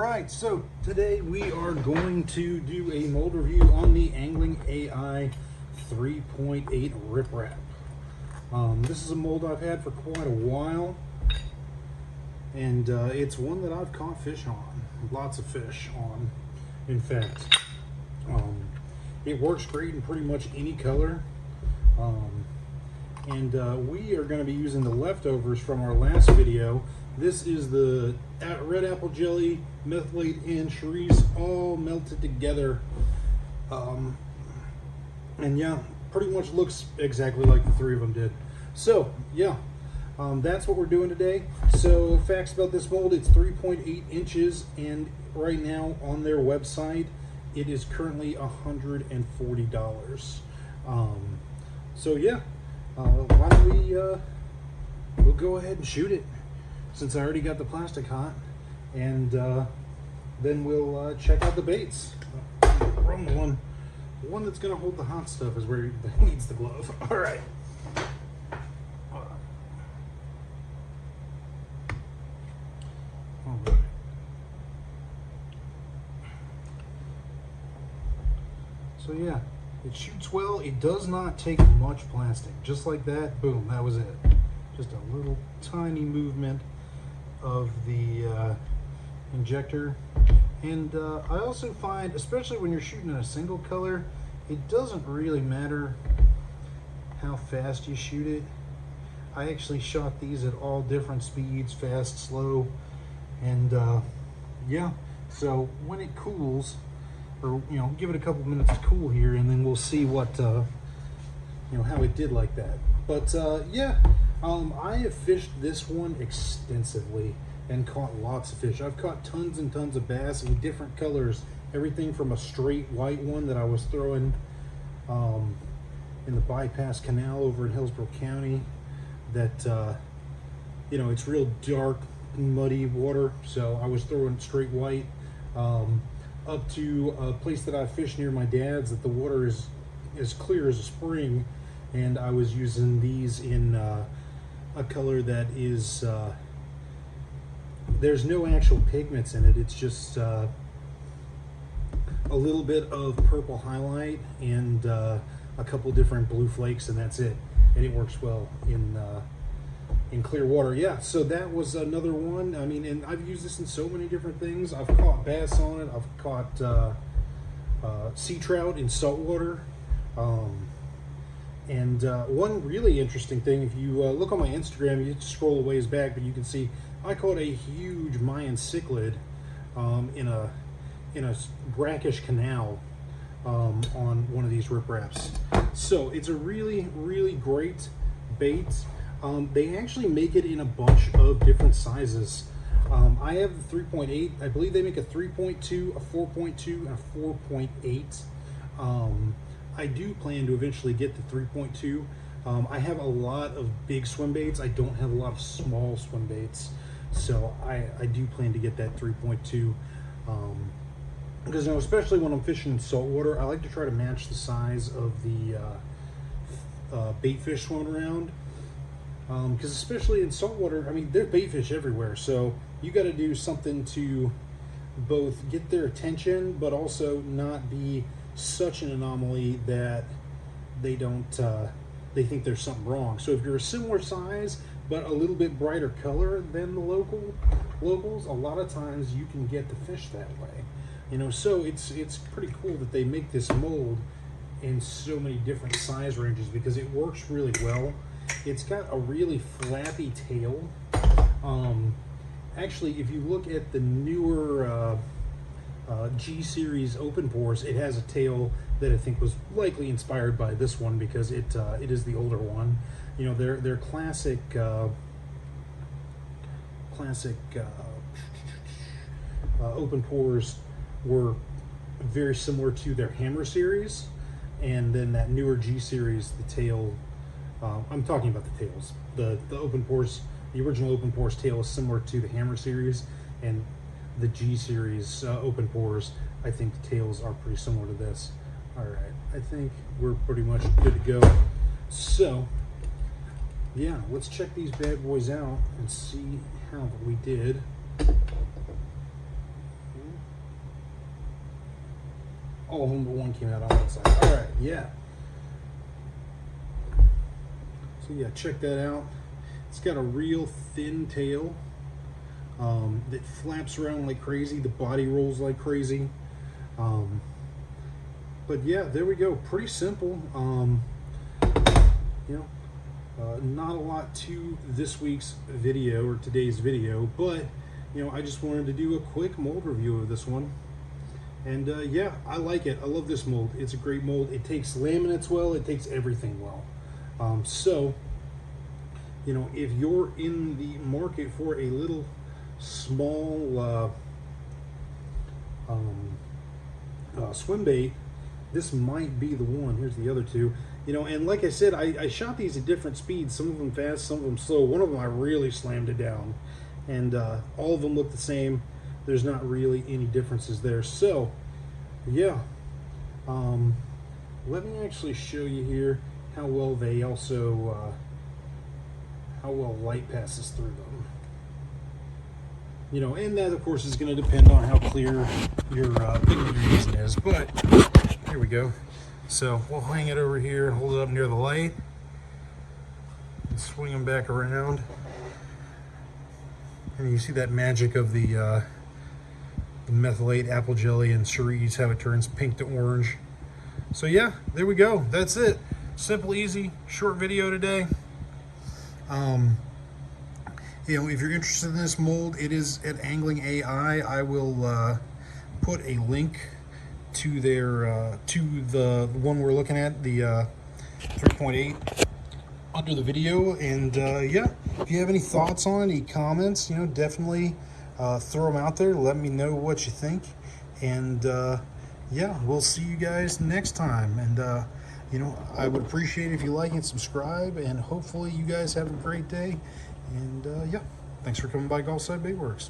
Alright, so today we are going to do a mold review on the AnglingAI 3.8 riprap. This is a mold I've had for quite a while, and it's one that I've caught fish on, lots of fish on, in fact. It works great in pretty much any color, and we are going to be using the leftovers from our last video. This is the red apple jelly, methylate, and charisse all melted together. And yeah, pretty much looks exactly like the three of them did. So yeah, that's what we're doing today. So facts about this mold: it's 3.8 inches, and right now on their website it is currently $140. So yeah, why don't we'll go ahead and shoot it, since I already got the plastic hot, and then we'll check out the baits. Wrong one. The one that's going to hold the hot stuff is where it needs the glove. All right. All right. So yeah, it shoots well. It does not take much plastic. Just like that, boom, that was it. Just a little tiny movement of the injector. And I also find, especially when you're shooting in a single color, it doesn't really matter how fast you shoot it. I actually shot these at all different speeds, fast, slow, and yeah, so when it cools, or give it a couple minutes to cool here, and then we'll see what how it did like that. But yeah, I have fished this one extensively and caught lots of fish. I've caught tons and tons of bass in different colors, everything from a straight white one that I was throwing in the bypass canal over in Hillsborough County, that it's real dark, muddy water, so I was throwing straight white, up to a place that I fished near my dad's that the water is as clear as a spring, and I was using these in a color that is there's no actual pigments in it. It's just a little bit of purple highlight and a couple different blue flakes, and that's it. And it works well in clear water. Yeah, so that was another one. I mean, and I've used this in so many different things. I've caught bass on it. I've caught sea trout in saltwater. And one really interesting thing, if you look on my Instagram, you have to scroll a ways back, but you can see I caught a huge Mayan cichlid in a brackish canal on one of these ripraps. So it's a really, really great bait. They actually make it in a bunch of different sizes. I have the 3.8. I believe they make a 3.2, a 4.2, and a 4.8. I do plan to eventually get the 3.2. I have a lot of big swim baits. I don't have a lot of small swim baits, so I do plan to get that 3.2. Because especially when I'm fishing in saltwater, I like to try to match the size of the bait fish swimming around. Because especially in saltwater, I mean, there's bait fish everywhere, so you got to do something to both get their attention, but also not be such an anomaly that they don't they think there's something wrong. So if you're a similar size but a little bit brighter color than the locals, a lot of times you can get the fish that way. So it's pretty cool that they make this mold in so many different size ranges, because it works really well. It's got a really flappy tail. Actually, if you look at the newer G series open pores, it has a tail that I think was likely inspired by this one, because it is the older one. Their classic open pores were very similar to their hammer series, and then that newer G series, the tail, I'm talking about the tails. The open pores, the original open pores tail is similar to the hammer series, and the G series open pores, I think the tails are pretty similar to this. All right, I think we're pretty much good to go. So yeah, let's check these bad boys out and see how we did. all of them but one came out on one side. All right, yeah. So yeah, check that out. It's got a real thin tail that flaps around like crazy. The body rolls like crazy. But yeah, there we go. Pretty simple. You know, not a lot to this week's video or today's video, but you know, I just wanted to do a quick mold review of this one. And yeah, I like it. I love this mold. It's a great mold. It takes laminates well. It takes everything well. So, you know, if you're in the market for a little small swim bait, this might be the one. Here's the other two. You know, and like I said, I shot these at different speeds. Some of them fast, some of them slow. One of them I really slammed it down. And all of them look the same. There's not really any differences there. So, yeah. Let me actually show you here how well they also, how well light passes through them. You know, and that of course is going to depend on how clear your pigment you're using is. But here we go. So we'll hang it over here and hold it up near the light and swing them back around. And you see that magic of the methylate, apple jelly, and cerise, how it turns pink to orange. So yeah, there we go. That's it. Simple, easy, short video today. You know, if you're interested in this mold, it is at AnglingAI. I will put a link to their to the one we're looking at, the 3.8, under the video. And yeah, if you have any thoughts on it, any comments, you know, definitely throw them out there. Let me know what you think. And yeah, we'll see you guys next time. And you know, I would appreciate it if you like and subscribe, and hopefully you guys have a great day. And yeah, thanks for coming by Gulfside Baitworks.